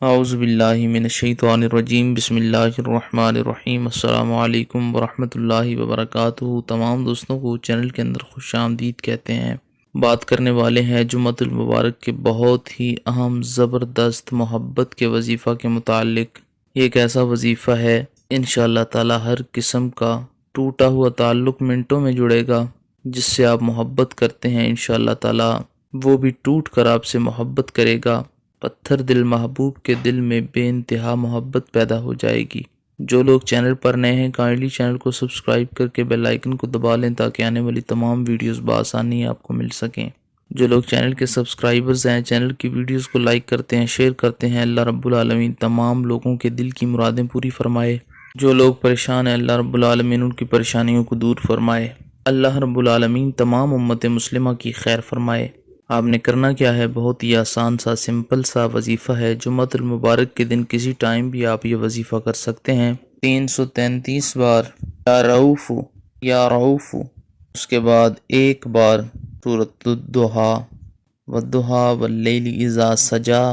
اعوذ باللہ من الشیطان الرجیم بسم اللہ الرحمن الرحیم السلام علیکم ورحمۃ اللہ وبرکاتہ۔ تمام دوستوں کو چینل کے اندر خوش آمدید کہتے ہیں۔ بات کرنے والے ہیں جمعۃ المبارک کے بہت ہی اہم زبردست محبت کے وظیفہ کے متعلق۔ یہ ایک ایسا وظیفہ ہے انشاءاللہ تعالی ہر قسم کا ٹوٹا ہوا تعلق منٹوں میں جڑے گا۔ جس سے آپ محبت کرتے ہیں انشاءاللہ تعالی وہ بھی ٹوٹ کر آپ سے محبت کرے گا۔ پتھر دل محبوب کے دل میں بے انتہا محبت پیدا ہو جائے گی۔ جو لوگ چینل پر نئے ہیں کائنڈلی چینل کو سبسکرائب کر کے بیل آئیکن کو دبا لیں تاکہ آنے والی تمام ویڈیوز بآسانی آپ کو مل سکیں۔ جو لوگ چینل کے سبسکرائبرز ہیں چینل کی ویڈیوز کو لائک کرتے ہیں شیئر کرتے ہیں، اللہ رب العالمین تمام لوگوں کے دل کی مرادیں پوری فرمائے۔ جو لوگ پریشان ہیں اللہ رب العالمین ان کی پریشانیوں کو دور فرمائے۔ اللہ رب العالمین تمام امت مسلمہ کی خیر فرمائے۔ آپ نے کرنا کیا ہے، بہت ہی آسان سا سمپل سا وظیفہ ہے۔ جمعۃ المبارک کے دن کسی ٹائم بھی آپ یہ وظیفہ کر سکتے ہیں۔ 333 بار یا رؤوف یا رؤوف، اس کے بعد ایک بار سورۃ الضحیٰ والضحیٰ واللیل اذا سجا،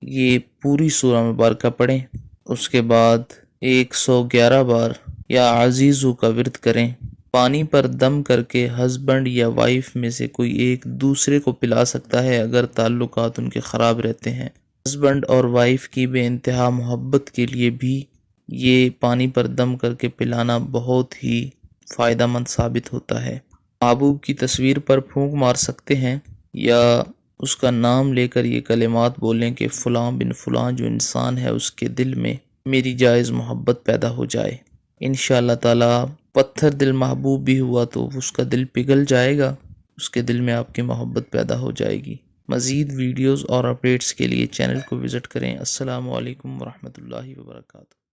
یہ پوری سورہ مبارکہ پڑھیں۔ اس کے بعد 111 بار یا عزیزو کا ورد کریں۔ پانی پر دم کر کے ہسبینڈ یا وائف میں سے کوئی ایک دوسرے کو پلا سکتا ہے اگر تعلقات ان کے خراب رہتے ہیں۔ ہسبینڈ اور وائف کی بے انتہا محبت کے لیے بھی یہ پانی پر دم کر کے پلانا بہت ہی فائدہ مند ثابت ہوتا ہے۔ محبوب کی تصویر پر پھونک مار سکتے ہیں یا اس کا نام لے کر یہ کلمات بولیں کہ فلاں بن فلاں جو انسان ہے اس کے دل میں میری جائز محبت پیدا ہو جائے۔ انشاءاللہ تعالی پتھر دل محبوب بھی ہوا تو اس کا دل پگھل جائے گا، اس کے دل میں آپ کی محبت پیدا ہو جائے گی۔ مزید ویڈیوز اور اپڈیٹس کے لیے چینل کو وزٹ کریں۔ السلام علیکم ورحمۃ اللہ وبرکاتہ۔